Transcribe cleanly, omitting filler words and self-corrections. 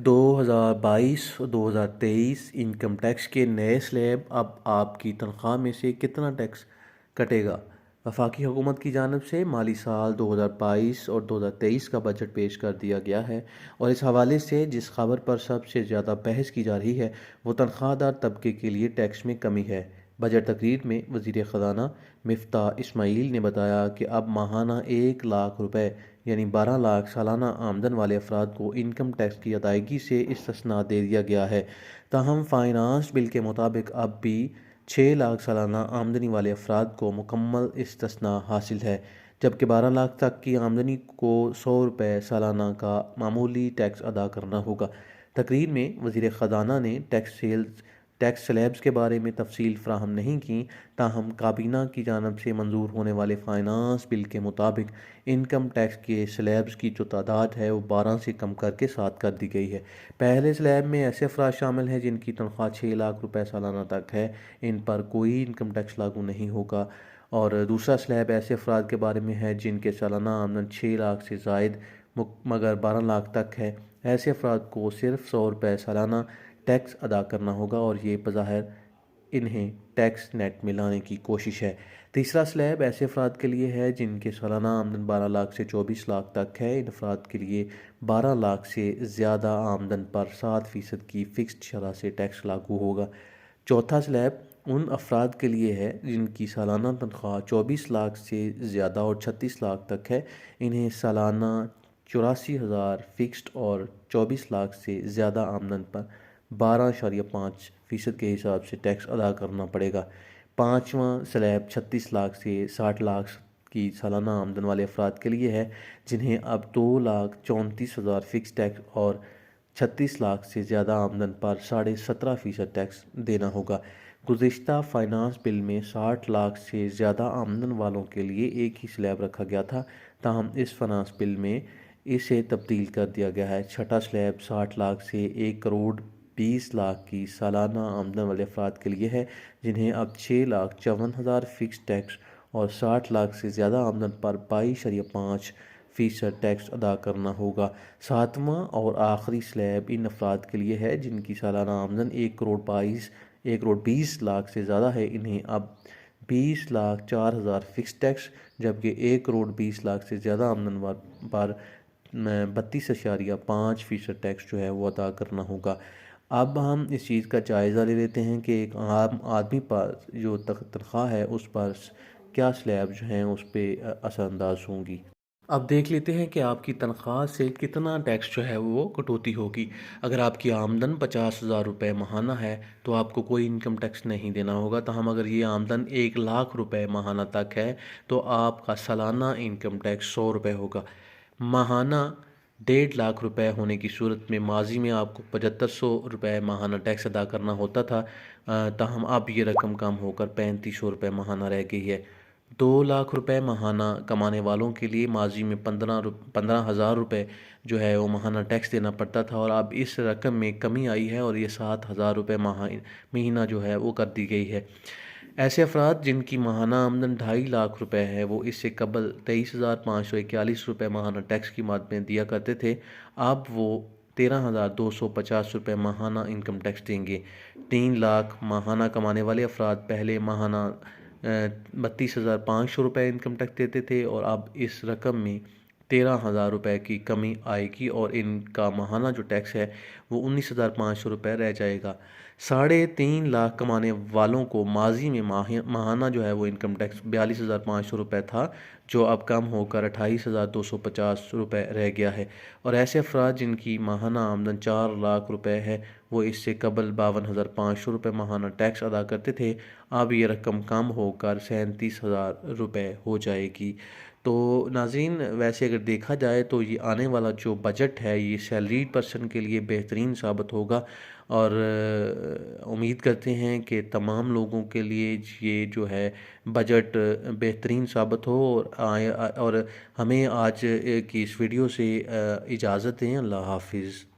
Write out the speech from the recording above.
2022 और 2023 income tax के नए स्लैब अब आपकी तनख्वाह में से कितना टैक्स कटेगा। वफाकी हुकूमत की जानिब से माली साल 2022 और 2023 का बजट पेश कर दिया गया है और इस हवाले से जिस खबर पर सबसे ज़्यादा बहस की जा रही है वो तनख्वाहदार तबके के लिए टैक्स में कमी है। बजट तकरीर में वज़ीर ख़ज़ाना मिफ्ताह इस्माइल ने बताया कि अब माहाना 1 लाख रुपए यानी 12 लाख सालाना आमदन वाले अफराद को इनकम टैक्स की अदायगी से इस्तिस्ना दे दिया गया है। ताहम फाइनेंस बिल के मुताबिक अब भी 6 लाख सालाना आमदनी वाले अफराद को मुकम्मल इस्तिस्ना हासिल है, जबकि 12 लाख तक की आमदनी को 100 रुपये सालाना का मामूली टैक्स अदा करना होगा। तकरीर में वज़ीर ख़ज़ाना ने टैक्स स्लैब्स के बारे में तफसील फ़राहम नहीं की। ताहम काबीना की जानिब से मंजूर होने वाले फाइनेंस बिल के मुताबिक इनकम टैक्स के स्लैब्स की जो तादाद है वो 12 से कम करके 7 कर दी गई है। पहले स्लैब में ऐसे अफराद शामिल हैं जिनकी तनख्वाह 6 लाख रुपए सालाना तक है, इन पर कोई इनकम टैक्स लागू नहीं होगा। और दूसरा स्लैब ऐसे अफराद के बारे में है जिनके सालाना आमदन 6 लाख से ज़ायद मगर 12 लाख तक है। ऐसे अफराद को सिर्फ 100 रुपये सालाना टैक्स अदा करना होगा और ये बज़ाहिर इन्हें टैक्स नेट में लाने की कोशिश है। तीसरा स्लैब ऐसे अफराद के लिए है जिनके सालाना आमदन 12 लाख से 24 लाख तक है। इन अफराद के लिए 12 लाख से ज़्यादा आमदन पर 7% की फ़िक्स्ड शरह से टैक्स लागू होगा। चौथा स्लैब उन अफराद के लिए है जिनकी सालाना तनख्वाह 24 लाख से ज़्यादा और 36 लाख तक है। इन्हें सालाना 84,000 फ़िक्स्ड और 24 लाख से ज़्यादा आमदन पर 12.5% के हिसाब से टैक्स अदा करना पड़ेगा। पाँचवा स्लैब 36 लाख से 60 लाख की सालाना आमदन वाले अफराद के लिए है जिन्हें अब 2,34,000 फ़िक्स टैक्स और 36 लाख से ज़्यादा आमदन पर 17.5% टैक्स देना होगा। गुज़िश्ता फाइनेंस बिल में 60 लाख से ज़्यादा आमदन वालों के लिए एक ही स्लैब रखा गया था, ताहम इस फाइनेंस बिल में इसे तब्दील कर दिया गया है। छठा स्लैब 60 लाख से 1 करोड़ 20 लाख की सालाना आमदन वाले अफराद के लिए है जिन्हें अब 6,54,000 फ़िक्स टैक्स और 60 लाख से ज़्यादा आमदन पर 22.5% टैक्स अदा करना होगा। सातवां और आखिरी स्लैब इन अफराद के लिए है जिनकी सालाना आमदन 1 करोड़ 20 लाख से ज़्यादा है। इन्हें अब 20,04,000 फ़िक्स टैक्स जबकि 1 करोड़ 20 लाख से ज़्यादा आमदन पर 32.5% टैक्स जो है वो अदा करना होगा। अब हम इस चीज़ का जायज़ा ले लेते हैं कि एक आम आदमी पर जो तनख्वाह है उस पर क्या स्लैब जो हैं उस पर असरअंदाज होंगी। अब देख लेते हैं कि आपकी तनख्वाह से कितना टैक्स जो है वो कटौती होगी। अगर आपकी आमदन 50,000 रुपये माहाना है तो आपको कोई इनकम टैक्स नहीं देना होगा। ताहम अगर ये आमदन 1 लाख रुपये माहाना तक है तो आपका सालाना इनकम टैक्स 100 रुपये होगा। माहाना 1.5 लाख रुपए होने की सूरत में माजी में आपको 7500 रुपये माहाना टैक्स अदा करना होता था, ताहम अब ये रकम कम होकर 3500 रुपये माहाना रह गई है। 2 लाख रुपए माहाना कमाने वालों के लिए माजी में 15,000 रुपये जो है वो माहाना टैक्स देना पड़ता था और अब इस रकम में कमी आई है और ये 7,000 रुपये महीना जो है वो कर दी गई है। ऐसे अफराद जिनकी माहाना आमदन 2.5 लाख रुपए है वो इससे कबल 23,541 रुपये माहाना टैक्स की माद में दिया करते थे, अब वो 13,250 रुपये माहाना इनकम टैक्स देंगे। 3 लाख माहाना कमाने वाले अफराद पहले माहाना 32,500 रुपये इनकम टैक्स देते थे और अब इस रकम में 13,000 रुपये की कमी आएगी और इनका माहाना जो टैक्स है वो 19,500 रुपये रह जाएगा। 3.5 लाख कमाने वालों को माजी में माहाना जो है वो इनकम टैक्स 42,500 रुपये था, जो अब कम होकर 28,250 रुपये रह गया है। और ऐसे अफराद जिनकी माहाना आमदन 4 लाख रुपये है वो इससे कबल 52,500 रुपये माहाना टैक्स अदा करते थे, अब ये रकम कम होकर 37,000 रुपये हो जाएगी। तो नाज़रीन, वैसे अगर देखा जाए तो ये आने वाला जो बजट है ये सैलरीड पर्सन के लिए बेहतरीन साबित होगा और उम्मीद करते हैं कि तमाम लोगों के लिए ये जो है बजट बेहतरीन साबित हो और हमें आज की इस वीडियो से इजाज़त दें। अल्लाह हाफिज़।